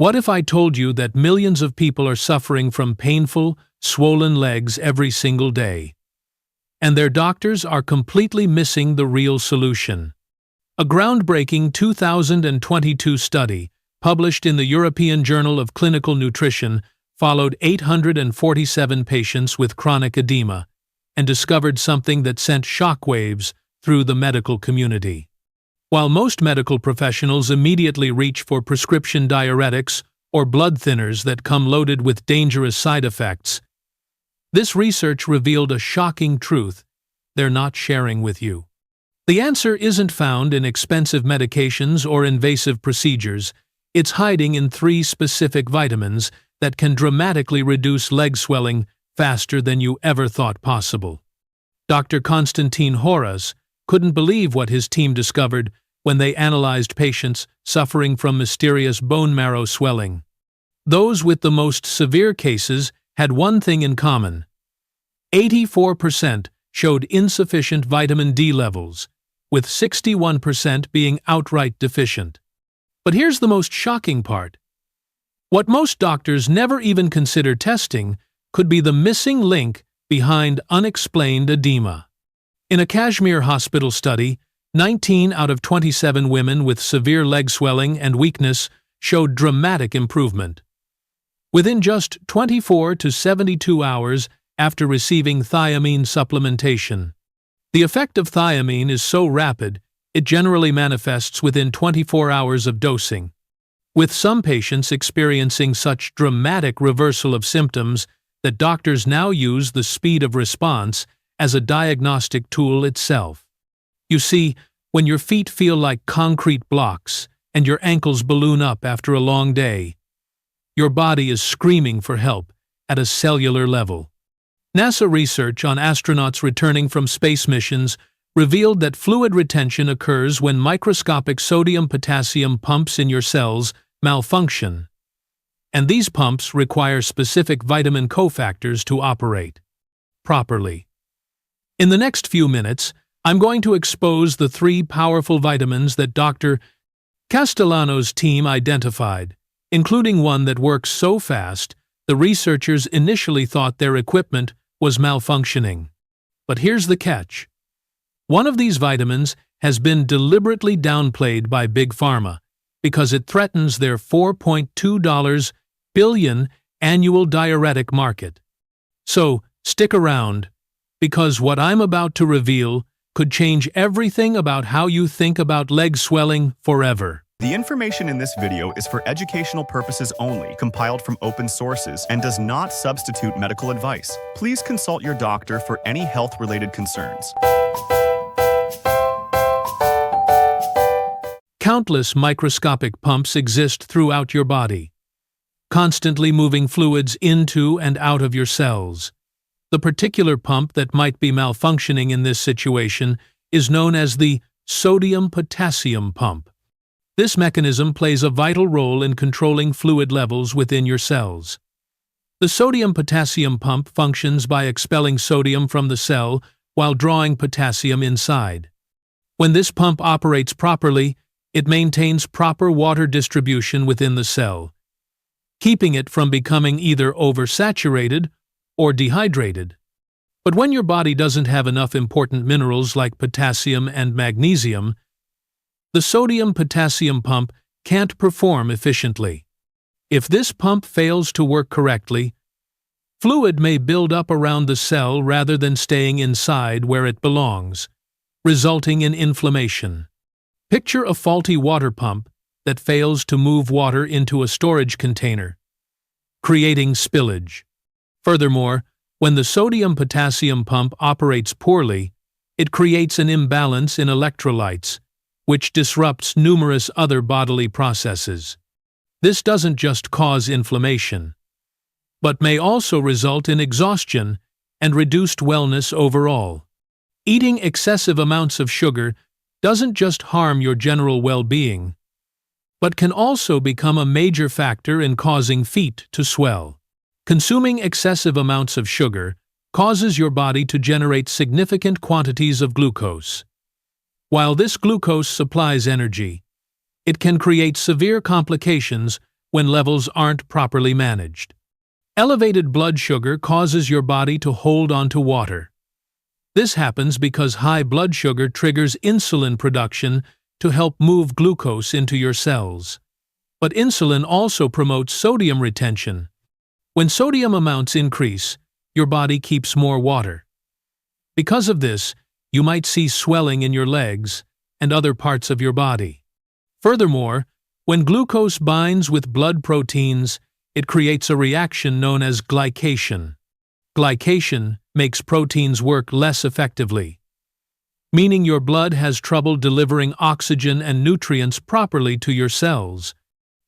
What if I told you that millions of people are suffering from painful, swollen legs every single day? And their doctors are completely missing the real solution. A groundbreaking 2022 study, published in the European Journal of Clinical Nutrition, followed 847 patients with chronic edema and discovered something that sent shockwaves through the medical community. While most medical professionals immediately reach for prescription diuretics or blood thinners that come loaded with dangerous side effects, this research revealed a shocking truth they're not sharing with you. The answer isn't found in expensive medications or invasive procedures. It's hiding in 3 specific vitamins that can dramatically reduce leg swelling faster than you ever thought possible. Dr. Konstantin Horas couldn't believe what his team discovered when they analyzed patients suffering from mysterious bone marrow swelling. Those with the most severe cases had one thing in common. 84% showed insufficient vitamin D levels, with 61% being outright deficient. But here's the most shocking part. What most doctors never even consider testing could be the missing link behind unexplained edema. In a Kashmir hospital study, 19 out of 27 women with severe leg swelling and weakness showed dramatic improvement. Within just 24 to 72 hours after receiving thiamine supplementation. The effect of thiamine is so rapid, it generally manifests within 24 hours of dosing, with some patients experiencing such dramatic reversal of symptoms that doctors now use the speed of response as a diagnostic tool itself. You see, when your feet feel like concrete blocks and your ankles balloon up after a long day, your body is screaming for help at a cellular level. NASA research on astronauts returning from space missions revealed that fluid retention occurs when microscopic sodium-potassium pumps in your cells malfunction, and these pumps require specific vitamin cofactors to operate properly. In the next few minutes, I'm going to expose the 3 powerful vitamins that Dr. Castellano's team identified, including one that works so fast the researchers initially thought their equipment was malfunctioning. But here's the catch. One of these vitamins has been deliberately downplayed by Big Pharma because it threatens their $4.2 billion annual diuretic market. So, stick around, because what I'm about to reveal could change everything about how you think about leg swelling forever. The information in this video is for educational purposes only, compiled from open sources, and does not substitute medical advice. Please consult your doctor for any health-related concerns. Countless microscopic pumps exist throughout your body, constantly moving fluids into and out of your cells. The particular pump that might be malfunctioning in this situation is known as the sodium-potassium pump. This mechanism plays a vital role in controlling fluid levels within your cells. The sodium-potassium pump functions by expelling sodium from the cell while drawing potassium inside. When this pump operates properly, it maintains proper water distribution within the cell, keeping it from becoming either oversaturated or dehydrated. But when your body doesn't have enough important minerals like potassium and magnesium, the sodium-potassium pump can't perform efficiently. If this pump fails to work correctly, fluid may build up around the cell rather than staying inside where it belongs, resulting in inflammation. Picture a faulty water pump that fails to move water into a storage container, creating spillage. Furthermore, when the sodium-potassium pump operates poorly, it creates an imbalance in electrolytes, which disrupts numerous other bodily processes. This doesn't just cause inflammation, but may also result in exhaustion and reduced wellness overall. Eating excessive amounts of sugar doesn't just harm your general well-being, but can also become a major factor in causing feet to swell. Consuming excessive amounts of sugar causes your body to generate significant quantities of glucose. While this glucose supplies energy, it can create severe complications when levels aren't properly managed. Elevated blood sugar causes your body to hold onto water. This happens because high blood sugar triggers insulin production to help move glucose into your cells. But insulin also promotes sodium retention. When sodium amounts increase, your body keeps more water. Because of this, you might see swelling in your legs and other parts of your body. Furthermore, when glucose binds with blood proteins, it creates a reaction known as glycation. Glycation makes proteins work less effectively, meaning your blood has trouble delivering oxygen and nutrients properly to your cells.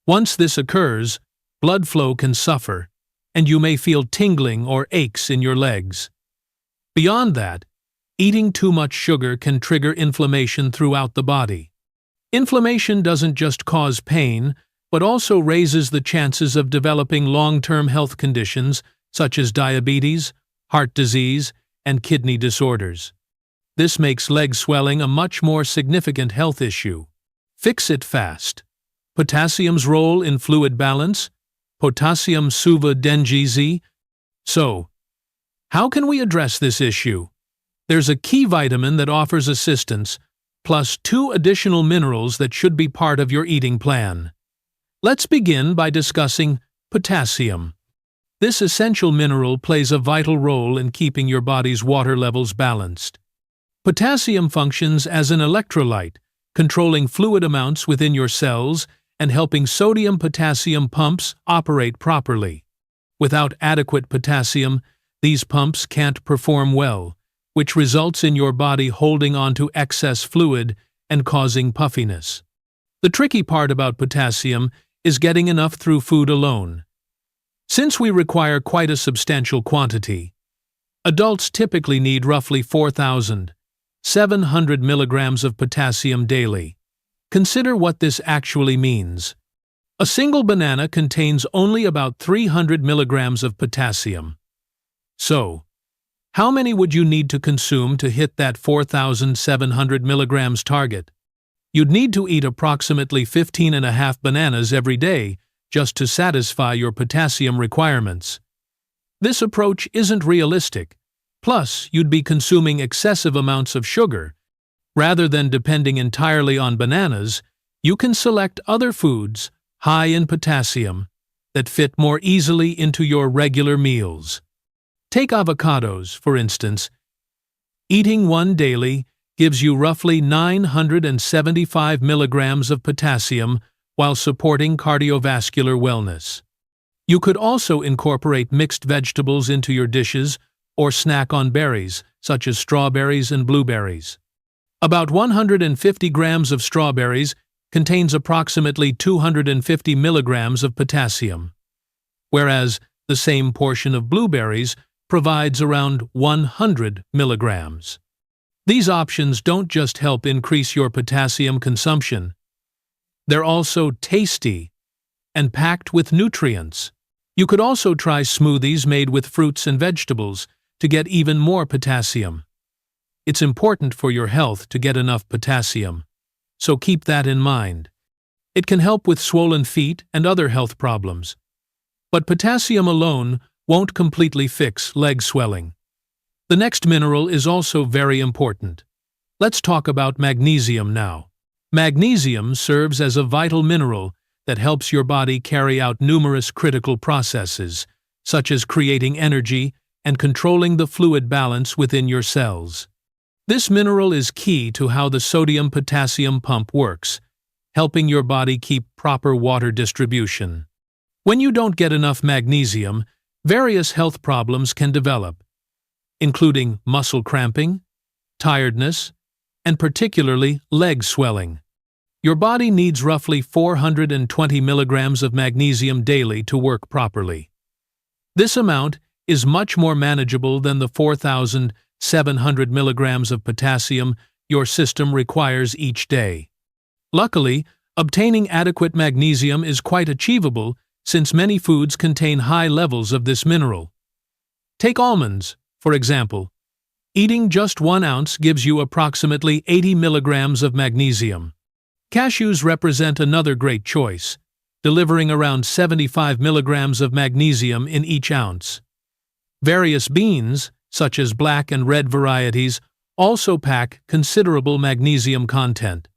Once this occurs, blood flow can suffer, and you may feel tingling or aches in your legs. Beyond that, eating too much sugar can trigger inflammation throughout the body. Inflammation doesn't just cause pain, but also raises the chances of developing long-term health conditions such as diabetes, heart disease, and kidney disorders. This makes leg swelling a much more significant health issue. Fix it fast. Potassium's role in fluid balance. Potassium suva dengizi. So, how can we address this issue? There's a key vitamin that offers assistance, plus 2 additional minerals that should be part of your eating plan. Let's begin by discussing potassium. This essential mineral plays a vital role in keeping your body's water levels balanced. Potassium functions as an electrolyte, controlling fluid amounts within your cells and helping sodium-potassium pumps operate properly. Without adequate potassium, these pumps can't perform well, which results in your body holding onto excess fluid and causing puffiness. The tricky part about potassium is getting enough through food alone. Since we require quite a substantial quantity, adults typically need roughly 4,700 milligrams of potassium daily. Consider what this actually means. A single banana contains only about 300 milligrams of potassium. So, how many would you need to consume to hit that 4,700 milligrams target? You'd need to eat approximately 15.5 bananas every day just to satisfy your potassium requirements. This approach isn't realistic. Plus, you'd be consuming excessive amounts of sugar. Rather than depending entirely on bananas, you can select other foods high in potassium that fit more easily into your regular meals. Take avocados, for instance. Eating one daily gives you roughly 975 milligrams of potassium while supporting cardiovascular wellness. You could also incorporate mixed vegetables into your dishes or snack on berries, such as strawberries and blueberries. About 150 grams of strawberries contains approximately 250 milligrams of potassium, whereas the same portion of blueberries provides around 100 milligrams. These options don't just help increase your potassium consumption, they're also tasty and packed with nutrients. You could also try smoothies made with fruits and vegetables to get even more potassium. It's important for your health to get enough potassium, so keep that in mind. It can help with swollen feet and other health problems. But potassium alone won't completely fix leg swelling. The next mineral is also very important. Let's talk about magnesium now. Magnesium serves as a vital mineral that helps your body carry out numerous critical processes, such as creating energy and controlling the fluid balance within your cells. This mineral is key to how the sodium-potassium pump works, helping your body keep proper water distribution. When you don't get enough magnesium, various health problems can develop, including muscle cramping, tiredness, and particularly leg swelling. Your body needs roughly 420 milligrams of magnesium daily to work properly. This amount is much more manageable than the 4,700 milligrams of potassium your system requires each day. Luckily, obtaining adequate magnesium is quite achievable since many foods contain high levels of this mineral. Take almonds, for example. Eating just 1 ounce gives you approximately 80 milligrams of magnesium. Cashews represent another great choice. delivering around 75 milligrams of magnesium in each ounce. Various beans, such as black and red varieties, also pack considerable magnesium content.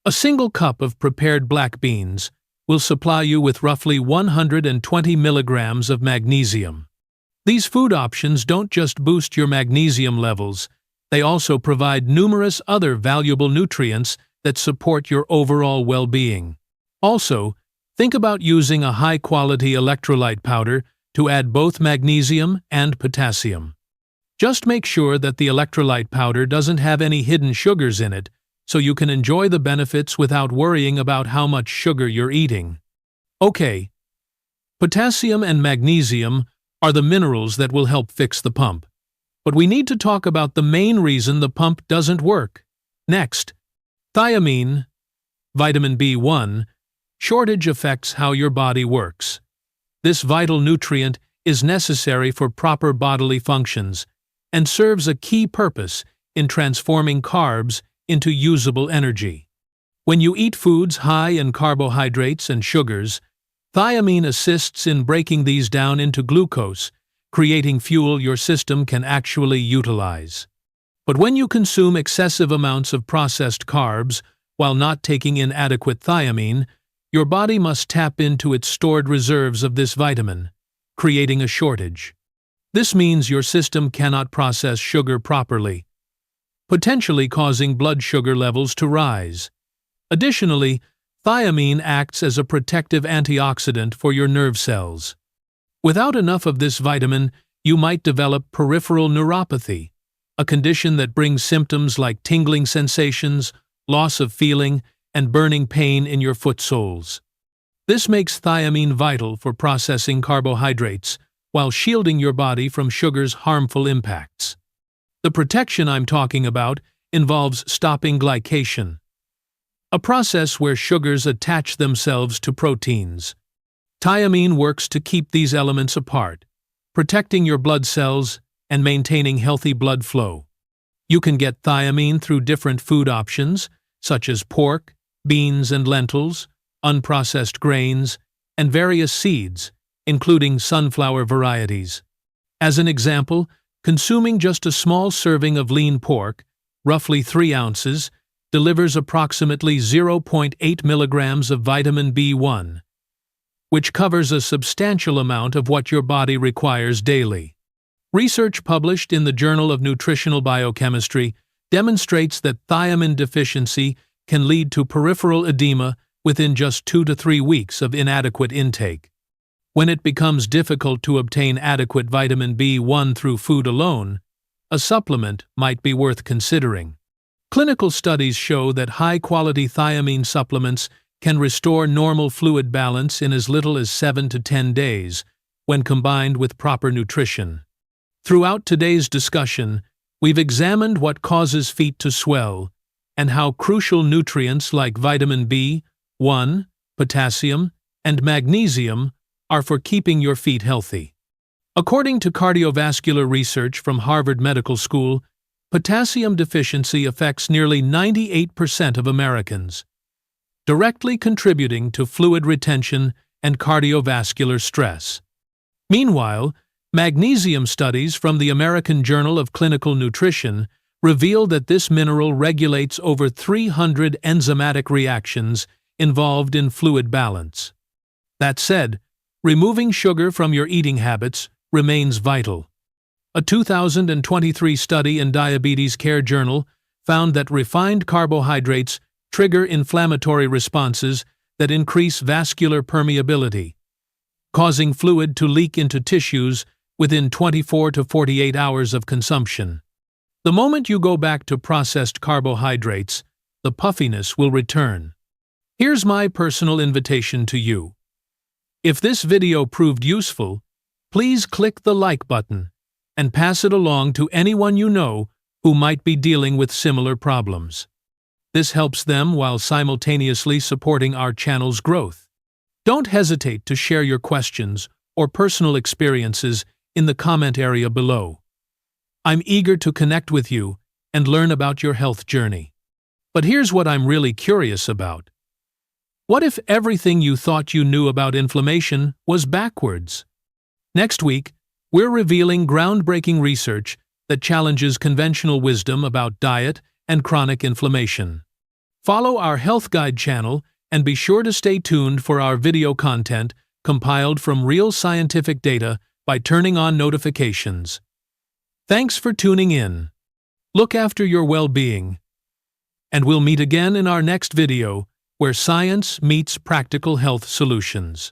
A single cup of prepared black beans will supply you with roughly 120 milligrams of magnesium. These food options don't just boost your magnesium levels, they also provide numerous other valuable nutrients that support your overall well-being. Also, think about using a high-quality electrolyte powder to add both magnesium and potassium. Just make sure that the electrolyte powder doesn't have any hidden sugars in it, so you can enjoy the benefits without worrying about how much sugar you're eating. Okay, potassium and magnesium are the minerals that will help fix the pump. But we need to talk about the main reason the pump doesn't work. Next, thiamine, vitamin B1, shortage affects how your body works. This vital nutrient is necessary for proper bodily functions and serves a key purpose in transforming carbs into usable energy. When you eat foods high in carbohydrates and sugars, thiamine assists in breaking these down into glucose, creating fuel your system can actually utilize. But when you consume excessive amounts of processed carbs while not taking in adequate thiamine, your body must tap into its stored reserves of this vitamin, creating a shortage. This means your system cannot process sugar properly, potentially causing blood sugar levels to rise. Additionally, thiamine acts as a protective antioxidant for your nerve cells. Without enough of this vitamin, you might develop peripheral neuropathy, a condition that brings symptoms like tingling sensations, loss of feeling, and burning pain in your foot soles. This makes thiamine vital for processing carbohydrates while shielding your body from sugar's harmful impacts. The protection I'm talking about involves stopping glycation, a process where sugars attach themselves to proteins. Thiamine works to keep these elements apart, protecting your blood cells and maintaining healthy blood flow. You can get thiamine through different food options, such as pork, beans and lentils, unprocessed grains, and various seeds, including sunflower varieties. As an example, consuming just a small serving of lean pork, roughly 3 ounces, delivers approximately 0.8 milligrams of vitamin B1, which covers a substantial amount of what your body requires daily. Research published in the Journal of Nutritional Biochemistry demonstrates that thiamine deficiency can lead to peripheral edema within just 2 to 3 weeks of inadequate intake. When it becomes difficult to obtain adequate vitamin B1 through food alone, a supplement might be worth considering. Clinical studies show that high-quality thiamine supplements can restore normal fluid balance in as little as 7 to 10 days when combined with proper nutrition. Throughout today's discussion, we've examined what causes feet to swell and how crucial nutrients like vitamin B1, potassium, and magnesium are for keeping your feet healthy. According to cardiovascular research from Harvard Medical School, potassium deficiency affects nearly 98% of Americans, directly contributing to fluid retention and cardiovascular stress. Meanwhile, magnesium studies from the American Journal of Clinical Nutrition reveal that this mineral regulates over 300 enzymatic reactions involved in fluid balance. That said, removing sugar from your eating habits remains vital. A 2023 study in Diabetes Care Journal found that refined carbohydrates trigger inflammatory responses that increase vascular permeability, causing fluid to leak into tissues within 24 to 48 hours of consumption. The moment you go back to processed carbohydrates, the puffiness will return. Here's my personal invitation to you. If this video proved useful, please click the like button and pass it along to anyone you know who might be dealing with similar problems. This helps them while simultaneously supporting our channel's growth. Don't hesitate to share your questions or personal experiences in the comment area below. I'm eager to connect with you and learn about your health journey. But here's what I'm really curious about. What if everything you thought you knew about inflammation was backwards? Next week, we're revealing groundbreaking research that challenges conventional wisdom about diet and chronic inflammation. Follow our Health Guide channel and be sure to stay tuned for our video content compiled from real scientific data by turning on notifications. Thanks for tuning in. Look after your well-being. And we'll meet again in our next video where science meets practical health solutions.